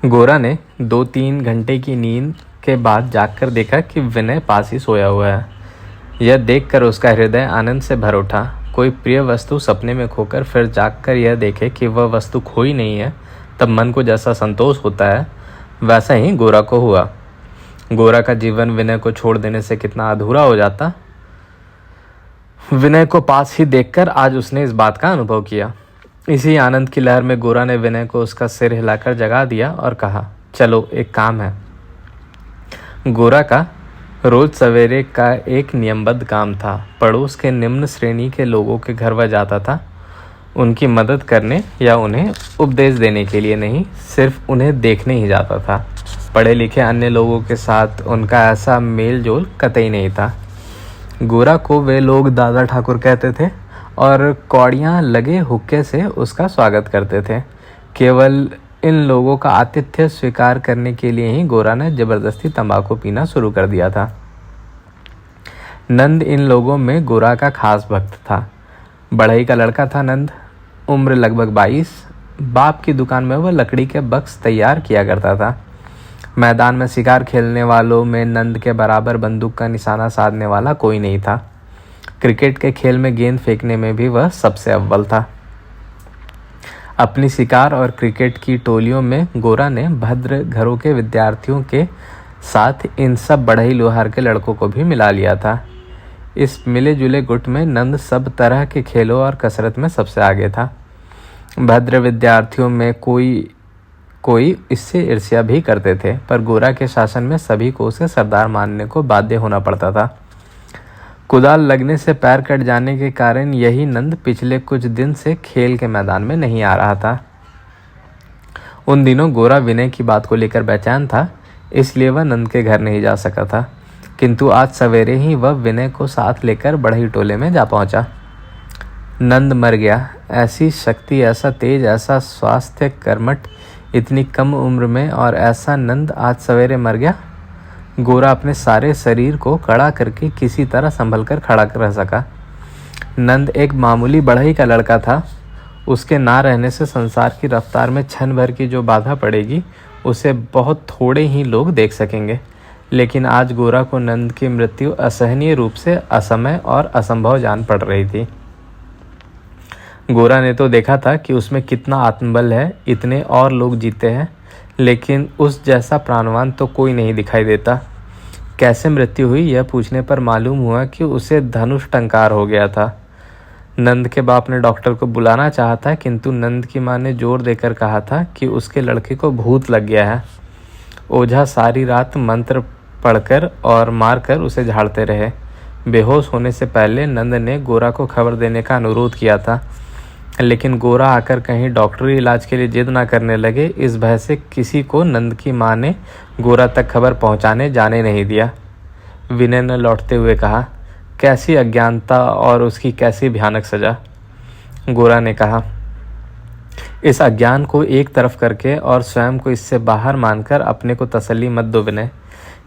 गोरा ने 2-3 घंटे की नींद के बाद जागकर देखा कि विनय पास ही सोया हुआ है। यह देखकर उसका हृदय आनंद से भर उठा। कोई प्रिय वस्तु सपने में खोकर फिर जागकर यह देखे कि वह वस्तु खोई नहीं है, तब मन को जैसा संतोष होता है, वैसा ही गोरा को हुआ। गोरा का जीवन विनय को छोड़ देने से कितना अधूरा हो जाता। विनय को पास ही देखकर आज उसने इस बात का अनुभव किया। इसी आनंद की लहर में गोरा ने विनय को उसका सिर हिलाकर जगा दिया और कहा, चलो एक काम है। गोरा का रोज सवेरे का एक नियमबद्ध काम था। पड़ोस के निम्न श्रेणी के लोगों के घर वह जाता था, उनकी मदद करने या उन्हें उपदेश देने के लिए नहीं, सिर्फ उन्हें देखने ही जाता था। पढ़े लिखे अन्य लोगों के साथ उनका ऐसा मेल जोल कतई नहीं था। गोरा को वे लोग दादा ठाकुर कहते थे और कौड़ियाँ लगे हुक्के से उसका स्वागत करते थे। केवल इन लोगों का आतिथ्य स्वीकार करने के लिए ही गोरा ने जबरदस्ती तंबाकू पीना शुरू कर दिया था। नंद इन लोगों में गोरा का खास भक्त था। बढ़ई का लड़का था नंद, उम्र लगभग 22। बाप की दुकान में वह लकड़ी के बक्स तैयार किया करता था। मैदान में शिकार खेलने वालों में नंद के बराबर बंदूक का निशाना साधने वाला कोई नहीं था। क्रिकेट के खेल में गेंद फेंकने में भी वह सबसे अव्वल था। अपनी शिकार और क्रिकेट की टोलियों में गोरा ने भद्र घरों के विद्यार्थियों के साथ इन सब बढ़ई लोहार के लड़कों को भी मिला लिया था। इस मिले जुले गुट में नंद सब तरह के खेलों और कसरत में सबसे आगे था। भद्र विद्यार्थियों में कोई इससे ईर्ष्या भी करते थे, पर गोरा के शासन में सभी को उसे सरदार मानने को बाध्य होना पड़ता था। कुदाल लगने से पैर कट जाने के कारण यही नंद पिछले कुछ दिन से खेल के मैदान में नहीं आ रहा था। उन दिनों गोरा विनय की बात को लेकर बेचैन था, इसलिए वह नंद के घर नहीं जा सका था। किंतु आज सवेरे ही वह विनय को साथ लेकर बढ़ई टोले में जा पहुंचा। नंद मर गया। ऐसी शक्ति, ऐसा तेज, ऐसा स्वास्थ्य कर्मठ, इतनी कम उम्र में, और ऐसा नंद आज सवेरे मर गया। गोरा अपने सारे शरीर को कड़ा करके किसी तरह संभल कर खड़ा रह सका। नंद एक मामूली बढ़ई का लड़का था। उसके ना रहने से संसार की रफ्तार में क्षण भर की जो बाधा पड़ेगी, उसे बहुत थोड़े ही लोग देख सकेंगे। लेकिन आज गोरा को नंद की मृत्यु असहनीय रूप से असमय और असंभव जान पड़ रही थी। गोरा ने तो देखा था कि उसमें कितना आत्मबल है, इतने और लोग जीते हैं, लेकिन उस जैसा प्राणवान तो कोई नहीं दिखाई देता। कैसे मृत्यु हुई यह पूछने पर मालूम हुआ कि उसे धनुष टंकार हो गया था। नंद के बाप ने डॉक्टर को बुलाना चाहा था, किंतु नंद की मां ने जोर देकर कहा था कि उसके लड़के को भूत लग गया है। ओझा सारी रात मंत्र पढ़कर और मारकर उसे झाड़ते रहे। बेहोश होने से पहले नंद ने गोरा को खबर देने का अनुरोध किया था, लेकिन गोरा आकर कहीं डॉक्टरी इलाज के लिए जिद ना करने लगे, इस भय से किसी को नंद की मां ने गोरा तक खबर पहुंचाने जाने नहीं दिया। विनय ने लौटते हुए कहा, कैसी अज्ञानता और उसकी कैसी भयानक सजा। गोरा ने कहा, इस अज्ञान को एक तरफ करके और स्वयं को इससे बाहर मानकर अपने को तसल्ली मत दो विनय।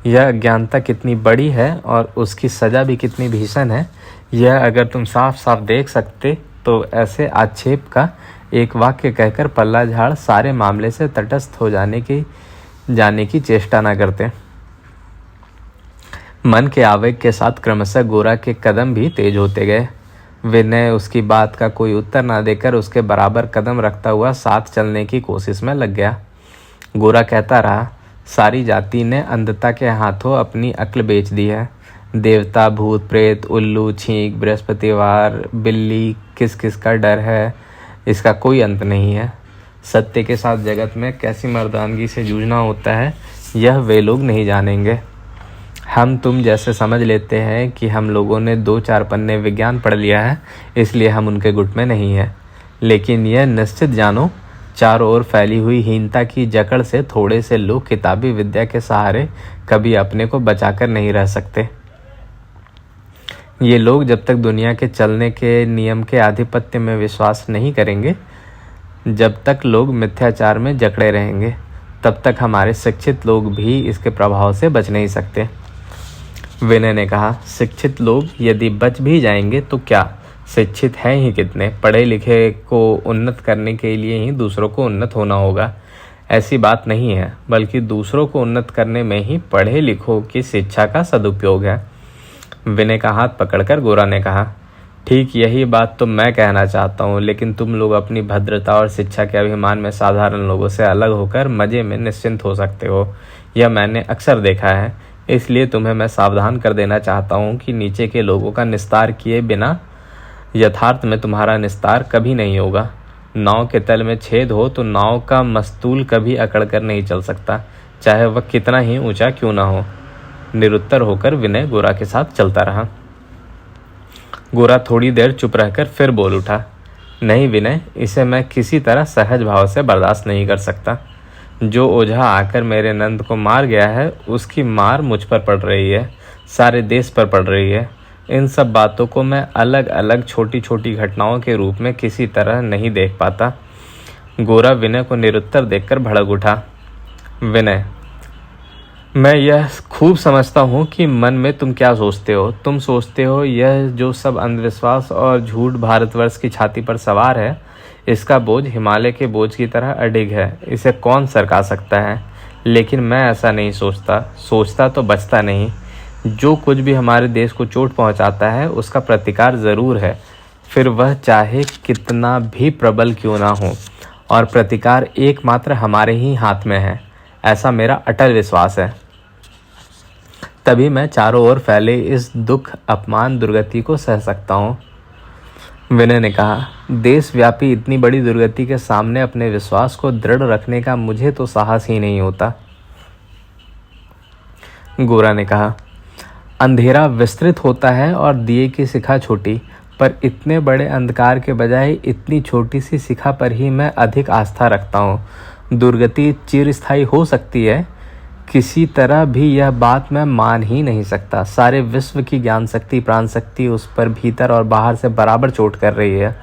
यह अज्ञानता कितनी बड़ी है और उसकी सजा भी कितनी भीषण है, यह अगर तुम साफ साफ देख सकते तो ऐसे आक्षेप का एक वाक्य कहकर पल्ला झाड़ सारे मामले से तटस्थ हो जाने की चेष्टा न करते। मन के आवेग के साथ क्रमशः गोरा के कदम भी तेज होते गए। विनय उसकी बात का कोई उत्तर न देकर उसके बराबर कदम रखता हुआ साथ चलने की कोशिश में लग गया। गोरा कहता रहा, सारी जाति ने अंधता के हाथों अपनी अक्ल बेच दी है। देवता, भूत, प्रेत, उल्लू, छींक, बृहस्पतिवार, बिल्ली, किस किस का डर है, इसका कोई अंत नहीं है। सत्य के साथ जगत में कैसी मर्दानगी से जूझना होता है, यह वे लोग नहीं जानेंगे। हम तुम जैसे समझ लेते हैं कि हम लोगों ने 2-4 पन्ने विज्ञान पढ़ लिया है, इसलिए हम उनके गुट में नहीं है। लेकिन यह निश्चित जानो, चारों ओर फैली हुई हीनता की जकड़ से थोड़े से लोग किताबी विद्या के सहारे कभी अपने को बचाकर नहीं रह सकते। ये लोग जब तक दुनिया के चलने के नियम के आधिपत्य में विश्वास नहीं करेंगे, जब तक लोग मिथ्याचार में जकड़े रहेंगे, तब तक हमारे शिक्षित लोग भी इसके प्रभाव से बच नहीं सकते। विनय ने कहा, शिक्षित लोग यदि बच भी जाएंगे तो क्या, शिक्षित हैं ही कितने। पढ़े लिखे को उन्नत करने के लिए ही दूसरों को उन्नत होना होगा। ऐसी बात नहीं है, बल्कि दूसरों को उन्नत करने में ही पढ़े लिखों की शिक्षा का सदुपयोग है। विनय का हाथ पकड़कर गोरा ने कहा, ठीक यही बात तो मैं कहना चाहता हूँ, लेकिन तुम लोग अपनी भद्रता और शिक्षा के अभिमान में साधारण लोगों से अलग होकर मजे में निश्चिंत हो सकते हो। यह मैंने अक्सर देखा है, इसलिए तुम्हें मैं सावधान कर देना चाहता हूँ कि नीचे के लोगों का निस्तार किए बिना यथार्थ में तुम्हारा निस्तार कभी नहीं होगा। नाव के तल में छेद हो तो नाव का मस्तूल कभी अकड़ कर नहीं चल सकता, चाहे वह कितना ही ऊंचा क्यों ना हो। निरुत्तर होकर विनय गोरा के साथ चलता रहा। गोरा थोड़ी देर चुप रहकर फिर बोल उठा, नहीं विनय, इसे मैं किसी तरह सहज भाव से बर्दाश्त नहीं कर सकता। जो ओझा आकर मेरे नंद को मार गया है, उसकी मार मुझ पर पड़ रही है, सारे देश पर पड़ रही है। इन सब बातों को मैं अलग अलग छोटी छोटी घटनाओं के रूप में किसी तरह नहीं देख पाता। गोरा विनय को निरुत्तर देखकर भड़क उठा। विनय, मैं यह खूब समझता हूँ कि मन में तुम क्या सोचते हो। तुम सोचते हो यह जो सब अंधविश्वास और झूठ भारतवर्ष की छाती पर सवार है, इसका बोझ हिमालय के बोझ की तरह अडिग है, इसे कौन सरका सकता है। लेकिन मैं ऐसा नहीं सोचता। सोचता तो बचता नहीं। जो कुछ भी हमारे देश को चोट पहुंचाता है, उसका प्रतिकार ज़रूर है, फिर वह चाहे कितना भी प्रबल क्यों ना हो। और प्रतिकार एकमात्र हमारे ही हाथ में है, ऐसा मेरा अटल विश्वास है। तभी मैं चारों ओर फैले इस दुख, अपमान, दुर्गति को सह सकता हूँ। विनय ने कहा, देशव्यापी इतनी बड़ी दुर्गति के सामने अपने विश्वास को दृढ़ रखने का मुझे तो साहस ही नहीं होता। गोरा ने कहा, अंधेरा विस्तृत होता है और दिए की शिखा छोटी, पर इतने बड़े अंधकार के बजाय इतनी छोटी सी शिखा पर ही मैं अधिक आस्था रखता हूँ। दुर्गति चिरस्थायी हो सकती है, किसी तरह भी यह बात मैं मान ही नहीं सकता। सारे विश्व की ज्ञान शक्ति, प्राण शक्ति उस पर भीतर और बाहर से बराबर चोट कर रही है।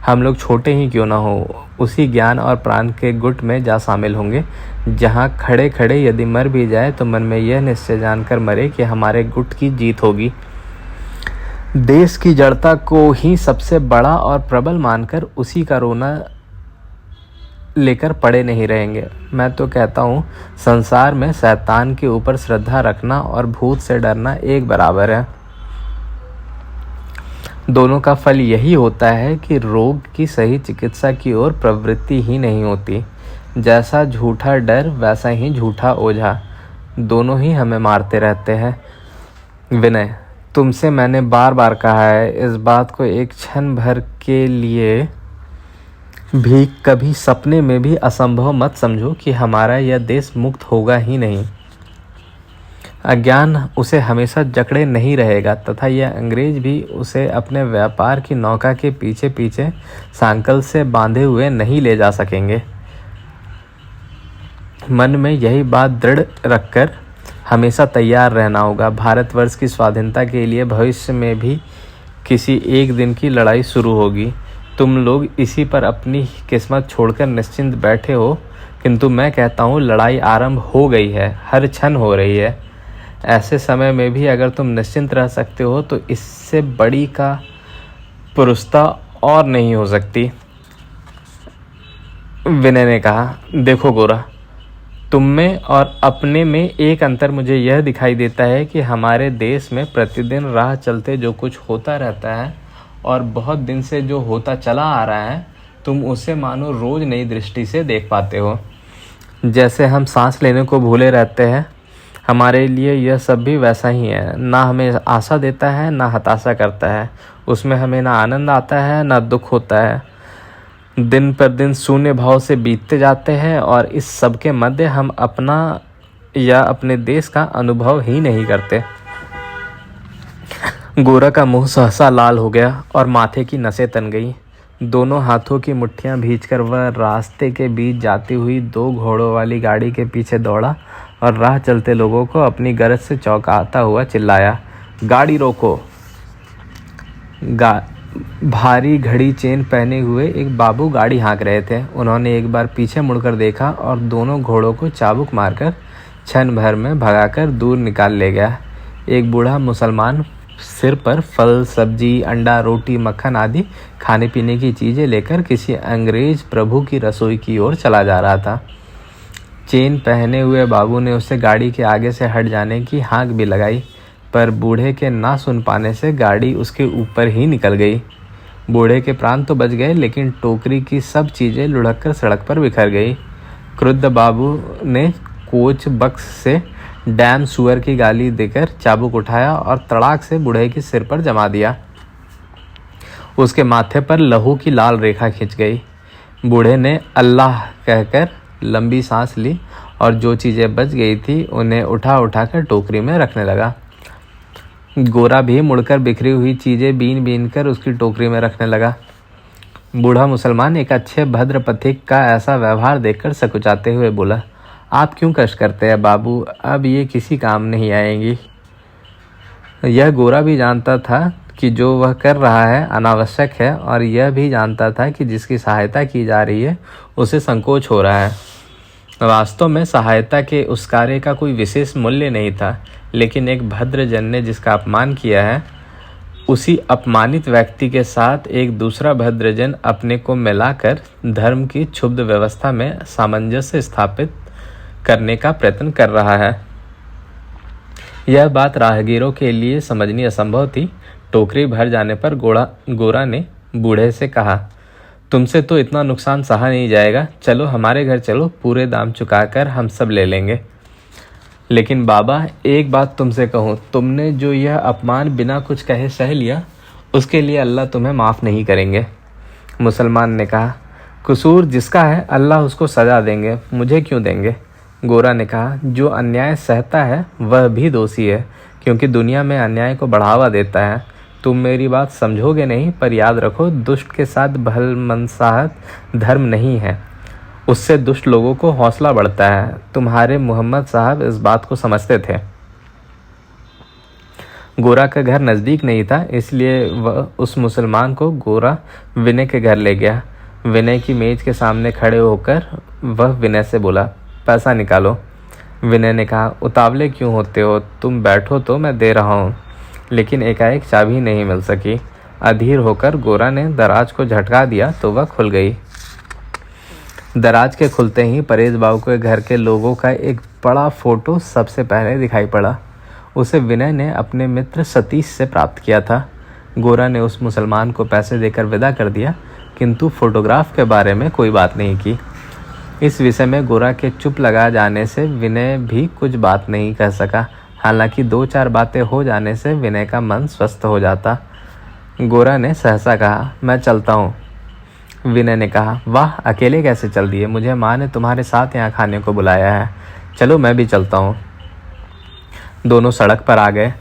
हम लोग छोटे ही क्यों ना हो, उसी ज्ञान और प्राण के गुट में जा शामिल होंगे, जहाँ खड़े खड़े यदि मर भी जाए तो मन में यह निश्चय जानकर मरे कि हमारे गुट की जीत होगी। देश की जड़ता को ही सबसे बड़ा और प्रबल मानकर उसी का रोना लेकर पड़े नहीं रहेंगे। मैं तो कहता हूँ, संसार में शैतान के ऊपर श्रद्धा रखना और भूत से डरना एक बराबर है। दोनों का फल यही होता है कि रोग की सही चिकित्सा की ओर प्रवृत्ति ही नहीं होती। जैसा झूठा डर वैसा ही झूठा ओझा, दोनों ही हमें मारते रहते हैं। विनय, तुमसे मैंने बार बार कहा है, इस बात को एक क्षण भर के लिए भी कभी सपने में भी असंभव मत समझो कि हमारा यह देश मुक्त होगा ही नहीं। अज्ञान उसे हमेशा जकड़े नहीं रहेगा तथा यह अंग्रेज भी उसे अपने व्यापार की नौका के पीछे पीछे सांकल से बांधे हुए नहीं ले जा सकेंगे। मन में यही बात दृढ़ रखकर हमेशा तैयार रहना होगा। भारतवर्ष की स्वाधीनता के लिए भविष्य में भी किसी एक दिन की लड़ाई शुरू होगी। तुम लोग इसी पर अपनी किस्मत छोड़कर निश्चिंत बैठे हो, किंतु मैं कहता हूँ लड़ाई आरंभ हो गई है, हर क्षण हो रही है। ऐसे समय में भी अगर तुम निश्चिंत रह सकते हो तो इससे बड़ी का पुरुषता और नहीं हो सकती। विनय ने कहा, देखो गोरा, तुम में और अपने में एक अंतर मुझे यह दिखाई देता है कि हमारे देश में प्रतिदिन राह चलते जो कुछ होता रहता है और बहुत दिन से जो होता चला आ रहा है, तुम उसे मानो रोज नई दृष्टि से देख पाते हो। जैसे हम सांस लेने को भूले रहते हैं, हमारे लिए यह सब भी वैसा ही है। ना हमें आशा देता है, ना हताशा करता है। उसमें हमें ना आनंद आता है, ना दुख होता है। दिन पर दिन शून्य भाव से बीतते जाते हैं और इस सब के मध्य हम अपना या अपने देश का अनुभव ही नहीं करते। गोरा का मुंह सहसा लाल हो गया और माथे की नसें तन गई। दोनों हाथों की मुट्ठियां भींचकर वह रास्ते के बीच जाती हुई 2 घोड़ों वाली गाड़ी के पीछे दौड़ा और राह चलते लोगों को अपनी गरज से चौंकाता हुआ चिल्लाया, गाड़ी रोको। भारी घड़ी चेन पहने हुए एक बाबू गाड़ी हाँक रहे थे। उन्होंने एक बार पीछे मुड़कर देखा और दोनों घोड़ों को चाबुक मारकर क्षण भर में भगाकर दूर निकाल ले गया। एक बूढ़ा मुसलमान सिर पर फल, सब्जी, अंडा, रोटी, मक्खन आदि खाने पीने की चीज़ें लेकर किसी अंग्रेज प्रभु की रसोई की ओर चला जा रहा था। चेन पहने हुए बाबू ने उससे गाड़ी के आगे से हट जाने की हाँक भी लगाई, पर बूढ़े के ना सुन पाने से गाड़ी उसके ऊपर ही निकल गई। बूढ़े के प्राण तो बच गए, लेकिन टोकरी की सब चीज़ें लुढ़क कर सड़क पर बिखर गई। क्रुद्ध बाबू ने कोच बक्स से डैम सुअर की गाली देकर चाबुक उठाया और तड़ाक से बूढ़े के सिर पर जमा दिया। उसके माथे पर लहू की लाल रेखा खिंच गई। बूढ़े ने अल्लाह कहकर लंबी सांस ली और जो चीज़ें बच गई थी उन्हें उठा उठाकर टोकरी में रखने लगा। गोरा भी मुड़कर बिखरी हुई चीज़ें बीन बीन कर उसकी टोकरी में रखने लगा। बूढ़ा मुसलमान एक अच्छे भद्र पथिक का ऐसा व्यवहार देखकर सकुचाते हुए बोला, आप क्यों कष्ट करते हैं बाबू, अब ये किसी काम नहीं आएंगी। यह गोरा भी जानता था कि जो वह कर रहा है अनावश्यक है, और यह भी जानता था कि जिसकी सहायता की जा रही है उसे संकोच हो रहा है। वास्तव में सहायता के उस कार्य का कोई विशेष मूल्य नहीं था, लेकिन एक भद्रजन ने जिसका अपमान किया है, उसी अपमानित व्यक्ति के साथ एक दूसरा भद्रजन अपने को मिलाकर धर्म की क्षुब्ध व्यवस्था में सामंजस्य स्थापित करने का प्रयत्न कर रहा है। यह बात राहगीरों के लिए समझनी असंभव थी। टोकरी भर जाने पर गोरा ने बूढ़े से कहा, तुमसे तो इतना नुकसान सहा नहीं जाएगा, चलो हमारे घर चलो, पूरे दाम चुकाकर हम सब ले लेंगे। लेकिन बाबा, एक बात तुमसे कहूँ, तुमने जो यह अपमान बिना कुछ कहे सह लिया, उसके लिए अल्लाह तुम्हें माफ़ नहीं करेंगे। मुसलमान ने कहा, कसूर जिसका है अल्लाह उसको सजा देंगे, मुझे क्यों देंगे। गोरा ने कहा, जो अन्याय सहता है वह भी दोषी है, क्योंकि दुनिया में अन्याय को बढ़ावा देता है। तुम मेरी बात समझोगे नहीं, पर याद रखो, दुष्ट के साथ भलमनसाहत धर्म नहीं है, उससे दुष्ट लोगों को हौसला बढ़ता है। तुम्हारे मोहम्मद साहब इस बात को समझते थे। गोरा का घर नज़दीक नहीं था, इसलिए वह उस मुसलमान को गोरा विनय के घर ले गया। विनय की मेज के सामने खड़े होकर वह विनय से बोला, पैसा निकालो। विनय ने कहा, उतावले क्यों होते हो, तुम बैठो तो मैं दे रहा हूँ। लेकिन एकाएक चाबी नहीं मिल सकी। अधीर होकर गोरा ने दराज को झटका दिया तो वह खुल गई। दराज के खुलते ही परेश बाबू के घर के लोगों का एक बड़ा फोटो सबसे पहले दिखाई पड़ा। उसे विनय ने अपने मित्र सतीश से प्राप्त किया था। गोरा ने उस मुसलमान को पैसे देकर विदा कर दिया, किंतु फोटोग्राफ के बारे में कोई बात नहीं की। इस विषय में गोरा के चुप लगा जाने से विनय भी कुछ बात नहीं कह सका। हालांकि 2-4 बातें हो जाने से विनय का मन स्वस्थ हो जाता। गोरा ने सहसा कहा, मैं चलता हूँ। विनय ने कहा, वाह, अकेले कैसे चल दिए, मुझे माँ ने तुम्हारे साथ यहाँ खाने को बुलाया है, चलो मैं भी चलता हूँ। दोनों सड़क पर आ गए,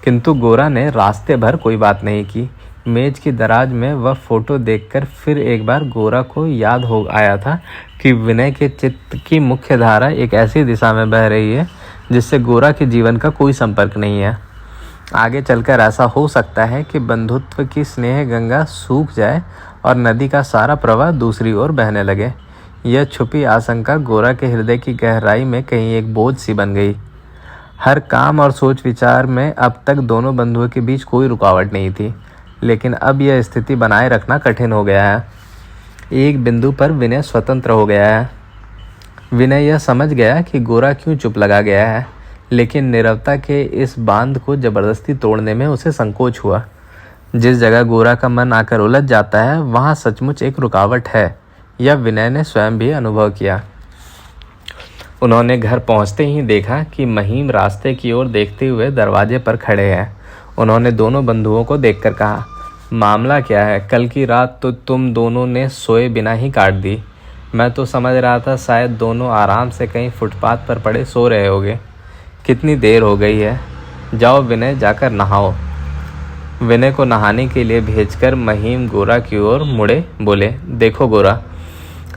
किंतु गोरा ने रास्ते भर कोई बात नहीं की। मेज की दराज में वह फोटो देखकर फिर एक बार गोरा को याद हो आया था कि विनय के चित्त की मुख्य धारा एक ऐसी दिशा में बह रही है जिससे गोरा के जीवन का कोई संपर्क नहीं है। आगे चलकर ऐसा हो सकता है कि बंधुत्व की स्नेह गंगा सूख जाए और नदी का सारा प्रवाह दूसरी ओर बहने लगे। यह छुपी आशंका गोरा के हृदय की गहराई में कहीं एक बोझ सी बन गई। हर काम और सोच विचार में अब तक दोनों बंधुओं के बीच कोई रुकावट नहीं थी, लेकिन अब यह स्थिति बनाए रखना कठिन हो गया है। एक बिंदु पर विनय स्वतंत्र हो गया है। विनय यह समझ गया कि गोरा क्यों चुप लगा गया है, लेकिन नीरवता के इस बांध को जबरदस्ती तोड़ने में उसे संकोच हुआ। जिस जगह गोरा का मन आकर उलझ जाता है वहाँ सचमुच एक रुकावट है, यह विनय ने स्वयं भी अनुभव किया। उन्होंने घर पहुँचते ही देखा कि महीम रास्ते की ओर देखते हुए दरवाजे पर खड़े हैं। उन्होंने दोनों बंधुओं को देखकर कहा, मामला क्या है, कल की रात तो तुम दोनों ने सोए बिना ही काट दी। मैं तो समझ रहा था शायद दोनों आराम से कहीं फुटपाथ पर पड़े सो रहे होगे। कितनी देर हो गई है, जाओ विनय, जाकर नहाओ। विनय को नहाने के लिए भेजकर महीम गोरा की ओर मुड़े, बोले, देखो गोरा,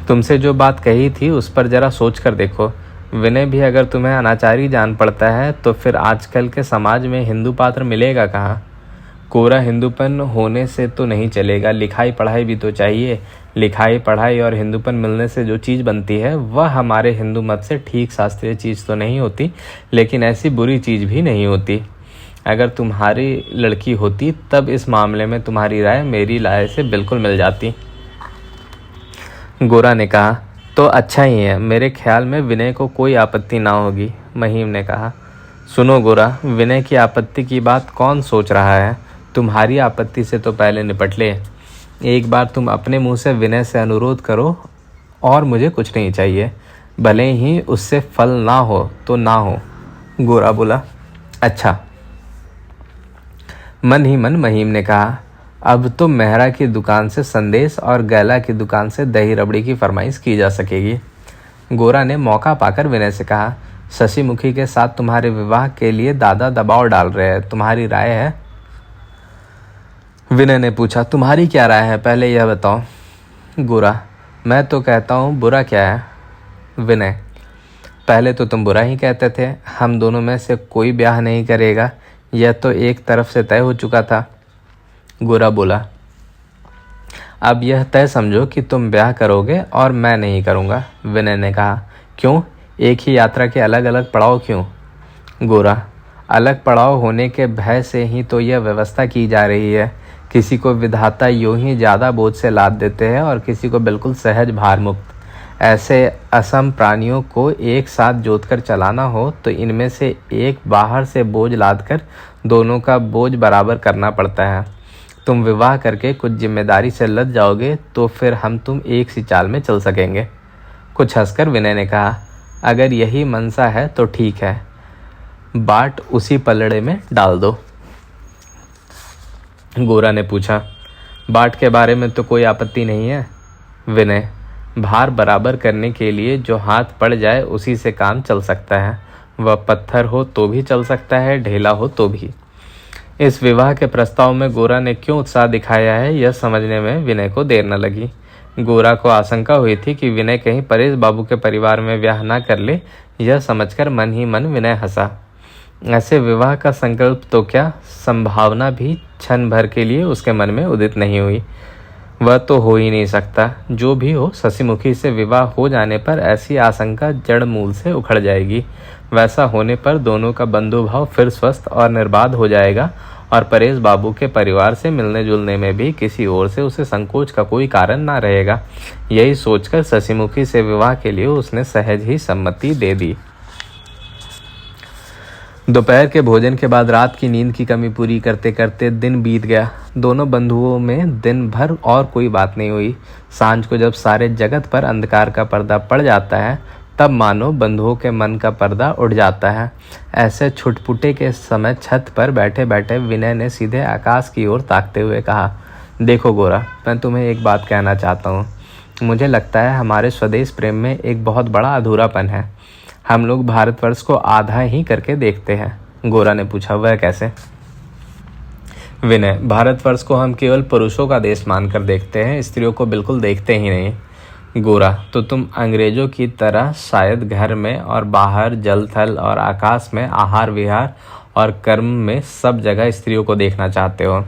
तुमसे जो बात कही थी उस पर जरा सोच कर देखो। विनय भी अगर तुम्हें अनाचारी जान पड़ता है तो फिर आजकल के समाज में हिंदू पात्र मिलेगा कहाँ। कोरा हिंदूपन होने से तो नहीं चलेगा, लिखाई पढ़ाई भी तो चाहिए। लिखाई पढ़ाई और हिंदूपन मिलने से जो चीज़ बनती है वह हमारे हिंदू मत से ठीक शास्त्रीय चीज़ तो नहीं होती, लेकिन ऐसी बुरी चीज़ भी नहीं होती। अगर तुम्हारी लड़की होती तब इस मामले में तुम्हारी राय मेरी राय से बिल्कुल मिल जाती। गोरा ने कहा, तो अच्छा ही है, मेरे ख्याल में विनय को कोई आपत्ति ना होगी, महीम ने कहा। सुनो गोरा, विनय की आपत्ति की बात कौन सोच रहा है? तुम्हारी आपत्ति से तो पहले निपट ले। एक बार तुम अपने मुंह से विनय से अनुरोध करो और मुझे कुछ नहीं चाहिए, भले ही उससे फल ना हो तो ना हो। गोरा बोला, अच्छा। मन ही मन महीम ने कहा, अब तो मेहरा की दुकान से संदेश और गैला की दुकान से दही रबड़ी की फरमाइश की जा सकेगी। गोरा ने मौका पाकर विनय से कहा, शशिमुखी के साथ तुम्हारे विवाह के लिए दादा दबाव डाल रहे हैं, तुम्हारी राय है? विनय ने पूछा, तुम्हारी क्या राय है, पहले यह बताओ। गोरा, मैं तो कहता हूँ बुरा क्या है। विनय, पहले तो तुम बुरा ही कहते थे, हम दोनों में से कोई ब्याह नहीं करेगा, यह तो एक तरफ से तय हो चुका था। गोरा बोला, अब यह तय समझो कि तुम ब्याह करोगे और मैं नहीं करूँगा। विनय ने कहा, क्यों, एक ही यात्रा के अलग अलग पड़ाव क्यों? गोरा, अलग पड़ाव होने के भय से ही तो यह व्यवस्था की जा रही है। किसी को विधाता यूं ही ज़्यादा बोझ से लाद देते हैं और किसी को बिल्कुल सहज भार मुक्त। ऐसे असम प्राणियों को एक साथ जोतकर चलाना हो तो इनमें से एक बाहर से बोझ लादकर दोनों का बोझ बराबर करना पड़ता है। तुम विवाह करके कुछ जिम्मेदारी से लद जाओगे तो फिर हम तुम एक सी चाल में चल सकेंगे। कुछ हंसकर विनय ने कहा, अगर यही मनसा है तो ठीक है, बाट उसी पलड़े में डाल दो। गोरा ने पूछा, बाट के बारे में तो कोई आपत्ति नहीं है? विनय, भार बराबर करने के लिए जो हाथ पड़ जाए उसी से काम चल सकता है। वह पत्थर हो तो भी चल सकता है, ढेला हो तो भी। इस विवाह के प्रस्ताव में गोरा ने क्यों उत्साह दिखाया है, यह समझने में विनय को देर न लगी। गोरा को आशंका हुई थी कि विनय कहीं परेश बाबू के परिवार में ब्याह न कर ले। यह समझकर मन ही मन विनय हंसा। ऐसे विवाह का संकल्प तो क्या, संभावना भी क्षण भर के लिए उसके मन में उदित नहीं हुई। वह तो हो ही नहीं सकता। जो भी हो, शशिमुखी से विवाह हो जाने पर ऐसी आशंका जड़ मूल से उखड़ जाएगी। वैसा होने पर दोनों का बंधुभाव फिर स्वस्थ और निर्बाध हो जाएगा और परेश बाबू के परिवार से मिलने जुलने में भी किसी ओर से उसे संकोच का कोई कारण ना रहेगा। यही सोचकर शशिमुखी से विवाह के लिए उसने सहज ही सम्मति दे दी। दोपहर के भोजन के बाद रात की नींद की कमी पूरी करते करते दिन बीत गया। दोनों बंधुओं में दिन भर और कोई बात नहीं हुई। सांझ को जब सारे जगत पर अंधकार का पर्दा पड़ जाता है तब मानो बंधुओं के मन का पर्दा उड़ जाता है। ऐसे छुटपुटे के समय छत पर बैठे बैठे विनय ने सीधे आकाश की ओर ताकते हुए कहा, देखो गोरा, मैं तुम्हें एक बात कहना चाहता हूँ। मुझे लगता है हमारे स्वदेश प्रेम में एक बहुत बड़ा अधूरापन है। हम लोग भारतवर्ष को आधा ही करके देखते हैं। गोरा ने पूछा, वह कैसे? विनय, भारतवर्ष को हम केवल पुरुषों का देश मानकर देखते हैं, स्त्रियों को बिल्कुल देखते ही नहीं। गोरा, तो तुम अंग्रेजों की तरह शायद घर में और बाहर, जल थल और आकाश में, आहार विहार और कर्म में सब जगह स्त्रियों को देखना चाहते हो।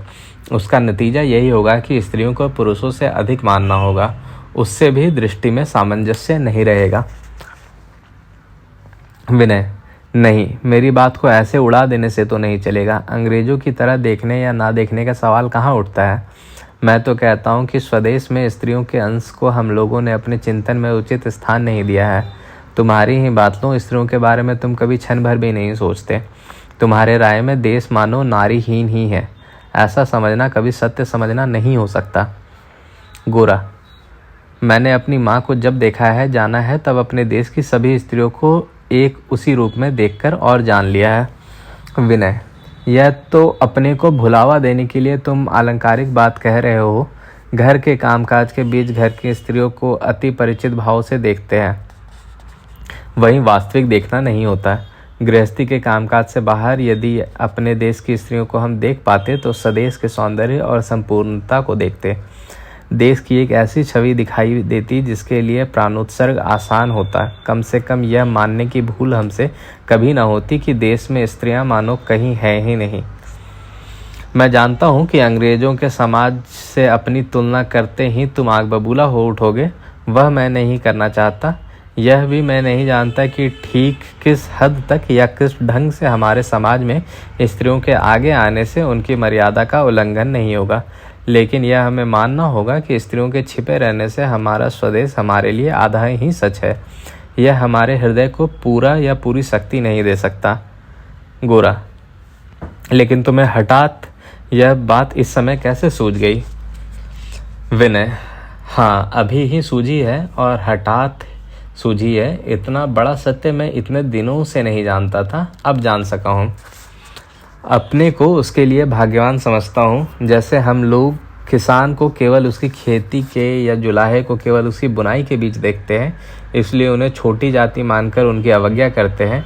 उसका नतीजा यही होगा कि स्त्रियों को पुरुषों से अधिक मानना होगा। उससे भी दृष्टि में सामंजस्य नहीं रहेगा। विनय, नहीं, मेरी बात को ऐसे उड़ा देने से तो नहीं चलेगा। अंग्रेजों की तरह देखने या ना देखने का सवाल कहाँ उठता है। मैं तो कहता हूँ कि स्वदेश में स्त्रियों के अंश को हम लोगों ने अपने चिंतन में उचित स्थान नहीं दिया है। तुम्हारी ही बात लो, स्त्रियों के बारे में तुम कभी क्षण भर भी नहीं सोचते। तुम्हारे राय में देश मानो नारीहीन ही है। ऐसा समझना कभी सत्य समझना नहीं हो सकता। गोरा, मैंने अपनी माँ को जब देखा है, जाना है, तब अपने देश की सभी स्त्रियों को एक उसी रूप में देखकर और जान लिया है। विनय, यह तो अपने को भुलावा देने के लिए तुम अलंकारिक बात कह रहे हो। घर के कामकाज के बीच घर की स्त्रियों को अति परिचित भाव से देखते हैं, वही वास्तविक देखना नहीं होता। गृहस्थी के कामकाज से बाहर यदि अपने देश की स्त्रियों को हम देख पाते तो स्वदेश के सौंदर्य और संपूर्णता को देखते। देश की एक ऐसी छवि दिखाई देती जिसके लिए प्राणोत्सर्ग आसान होता। कम से कम यह मानने की भूल हमसे कभी ना होती कि देश में स्त्रियां मानो कहीं है ही नहीं। मैं जानता हूं कि अंग्रेजों के समाज से अपनी तुलना करते ही तुम आग बबूला हो उठोगे। वह मैं नहीं करना चाहता। यह भी मैं नहीं जानता कि ठीक किस हद तक या किस ढंग से हमारे समाज में स्त्रियों के आगे आने से उनकी मर्यादा का उल्लंघन नहीं होगा। लेकिन यह हमें मानना होगा कि स्त्रियों के छिपे रहने से हमारा स्वदेश हमारे लिए आधा ही सच है। यह हमारे हृदय को पूरा या पूरी शक्ति नहीं दे सकता। गोरा: लेकिन तुम्हें हठात यह बात इस समय कैसे सूझ गई? विनय: हाँ, अभी ही सूझी है और हठात सूझी है। इतना बड़ा सत्य मैं इतने दिनों से नहीं जानता था, अब जान सका हूँ। अपने को उसके लिए भाग्यवान समझता हूँ। जैसे हम लोग किसान को केवल उसकी खेती के या जुलाहे को केवल उसकी बुनाई के बीच देखते हैं, इसलिए उन्हें छोटी जाति मानकर उनकी अवज्ञा करते हैं,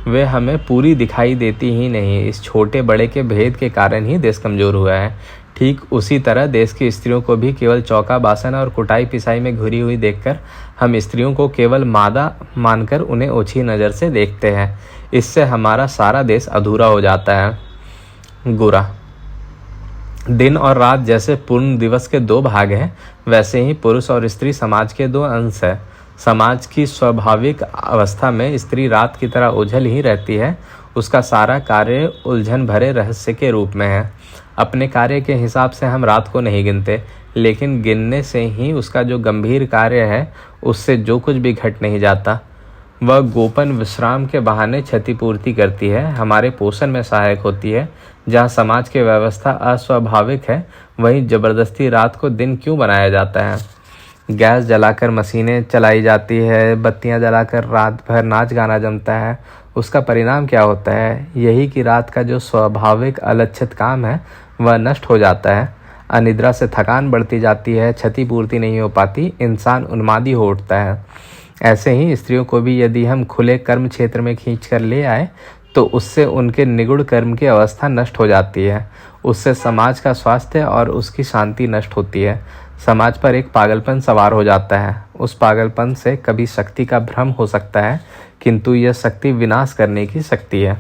वे हमें पूरी दिखाई देती ही नहीं। इस छोटे बड़े के भेद के कारण ही देश कमज़ोर हुआ है। ठीक उसी तरह देश की स्त्रियों को भी केवल चौका बासन और कुटाई पिसाई में घुरी हुई देखकर हम स्त्रियों को केवल मादा मानकर उन्हें ओछी नज़र से देखते हैं। इससे हमारा सारा देश अधूरा हो जाता है। गोरा: दिन और रात जैसे पूर्ण दिवस के दो भाग हैं, वैसे ही पुरुष और स्त्री समाज के दो अंश हैं। समाज की स्वाभाविक अवस्था में स्त्री रात की तरह उलझी ही रहती है। उसका सारा कार्य उलझन भरे रहस्य के रूप में है। अपने कार्य के हिसाब से हम रात को नहीं गिनते, लेकिन गिनने से ही उसका जो गंभीर कार्य है उससे जो कुछ भी घट नहीं जाता। वह गोपन विश्राम के बहाने क्षतिपूर्ति करती है, हमारे पोषण में सहायक होती है। जहाँ समाज की व्यवस्था अस्वाभाविक है, वहीं जबरदस्ती रात को दिन क्यों बनाया जाता है? गैस जलाकर मशीनें चलाई जाती है, बत्तियां जलाकर रात भर नाच गाना जमता है। उसका परिणाम क्या होता है? यही कि रात का जो स्वाभाविक अलक्षित काम है वह नष्ट हो जाता है। अनिद्रा से थकान बढ़ती जाती है, क्षतिपूर्ति नहीं हो पाती, इंसान उन्मादी हो उठता है। ऐसे ही स्त्रियों को भी यदि हम खुले कर्म क्षेत्र में खींच कर ले आए तो उससे उनके निगुण कर्म की अवस्था नष्ट हो जाती है। उससे समाज का स्वास्थ्य और उसकी शांति नष्ट होती है। समाज पर एक पागलपन सवार हो जाता है। उस पागलपन से कभी शक्ति का भ्रम हो सकता है, किंतु यह शक्ति विनाश करने की शक्ति है।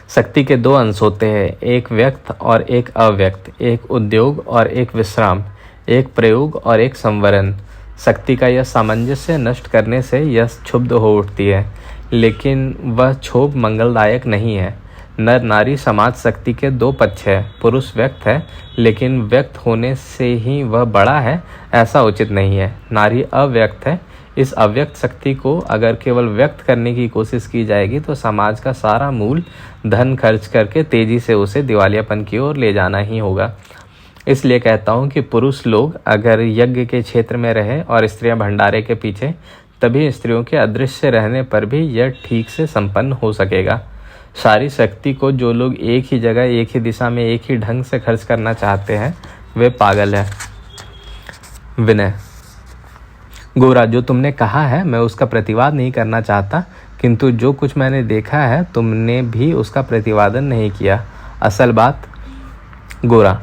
शक्ति के दो अंश होते हैं, एक व्यक्त और एक अव्यक्त, एक उद्योग और एक विश्राम, एक प्रयोग और एक संवरण। शक्ति का यह सामंजस्य नष्ट करने से यह क्षुब्ध हो उठती है, लेकिन वह क्षोभ मंगलदायक नहीं है। नर नारी समाज शक्ति के दो पक्ष है। पुरुष व्यक्त है, लेकिन व्यक्त होने से ही वह बड़ा है ऐसा उचित नहीं है। नारी अव्यक्त है। इस अव्यक्त शक्ति को अगर केवल व्यक्त करने की कोशिश की जाएगी तो समाज का सारा मूल धन खर्च करके तेजी से उसे दिवालियापन की ओर ले जाना ही होगा। इसलिए कहता हूँ कि पुरुष लोग अगर यज्ञ के क्षेत्र में रहे और स्त्रियां भंडारे के पीछे, तभी स्त्रियों के अदृश्य रहने पर भी यह ठीक से संपन्न हो सकेगा। सारी शक्ति को जो लोग एक ही जगह, एक ही दिशा में, एक ही ढंग से खर्च करना चाहते हैं, वे पागल हैं। विनय: गोरा, जो तुमने कहा है मैं उसका प्रतिवाद नहीं करना चाहता, किंतु जो कुछ मैंने देखा है तुमने भी उसका प्रतिवादन नहीं किया। असल बात। गोरा: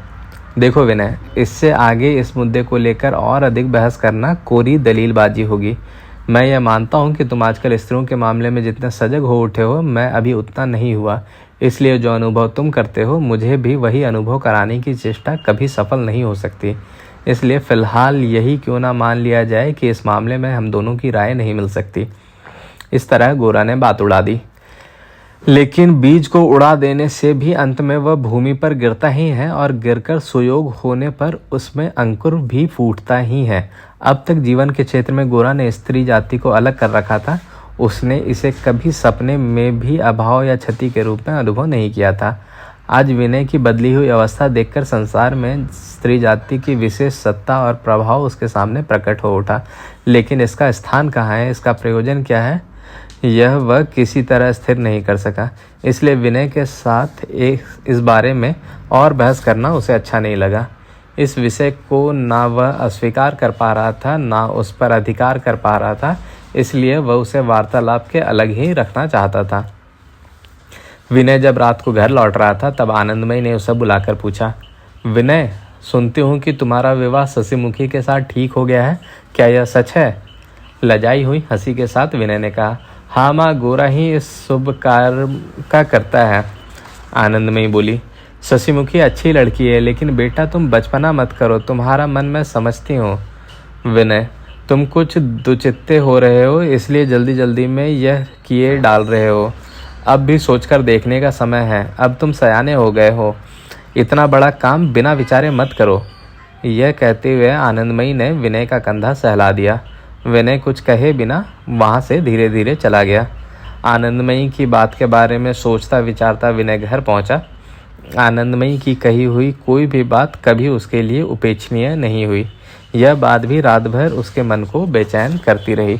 देखो विनय, इससे आगे इस मुद्दे को लेकर और अधिक बहस करना कोरी दलीलबाजी होगी। मैं यह मानता हूँ कि तुम आजकल स्त्रियों के मामले में जितने सजग हो उठे हो, मैं अभी उतना नहीं हुआ। इसलिए जो अनुभव तुम करते हो, मुझे भी वही अनुभव कराने की चेष्टा कभी सफल नहीं हो सकती। इसलिए फ़िलहाल यही क्यों ना मान लिया जाए कि इस मामले में हम दोनों की राय नहीं मिल सकती। इस तरह गोरा ने बात उड़ा दी। लेकिन बीज को उड़ा देने से भी अंत में वह भूमि पर गिरता ही है, और गिरकर सुयोग होने पर उसमें अंकुर भी फूटता ही है। अब तक जीवन के क्षेत्र में गोरा ने स्त्री जाति को अलग कर रखा था। उसने इसे कभी सपने में भी अभाव या क्षति के रूप में अनुभव नहीं किया था। आज विनय की बदली हुई अवस्था देखकर संसार में स्त्री जाति की विशेष सत्ता और प्रभाव उसके सामने प्रकट हो उठा। लेकिन इसका स्थान कहाँ है, इसका प्रयोजन क्या है, यह वह किसी तरह स्थिर नहीं कर सका। इसलिए विनय के साथ इस बारे में और बहस करना उसे अच्छा नहीं लगा। इस विषय को ना वह अस्वीकार कर पा रहा था, ना उस पर अधिकार कर पा रहा था। इसलिए वह उसे वार्तालाप के अलग ही रखना चाहता था। विनय जब रात को घर लौट रहा था, तब आनंदमयी ने उसे बुलाकर पूछा, विनय, सुनती हूँ कि तुम्हारा विवाह शशिमुखी के साथ ठीक हो गया है, क्या यह सच है? लजाई हुई हंसी के साथ विनय ने कहा, हाँ माँ, गोरा ही इस शुभ कार्य का करता है। आनंदमयी बोली, शशिमुखी अच्छी लड़की है, लेकिन बेटा तुम बचपना मत करो, तुम्हारा मन मैं समझती हूँ। विनय, तुम कुछ दुचित्ते हो रहे हो, इसलिए जल्दी जल्दी में यह किए डाल रहे हो। अब भी सोचकर देखने का समय है। अब तुम सयाने हो गए हो। इतना बड़ा काम बिना विचारे मत करो। यह कहते हुए आनंदमयी ने विनय का कंधा सहला दिया। विनय कुछ कहे बिना वहां से धीरे धीरे चला गया। आनंदमयी की बात के बारे में सोचता विचारता विनय घर पहुंचा। आनंदमयी की कही हुई कोई भी बात कभी उसके लिए उपेक्षणीय नहीं हुई। यह बात भी रात भर उसके मन को बेचैन करती रही।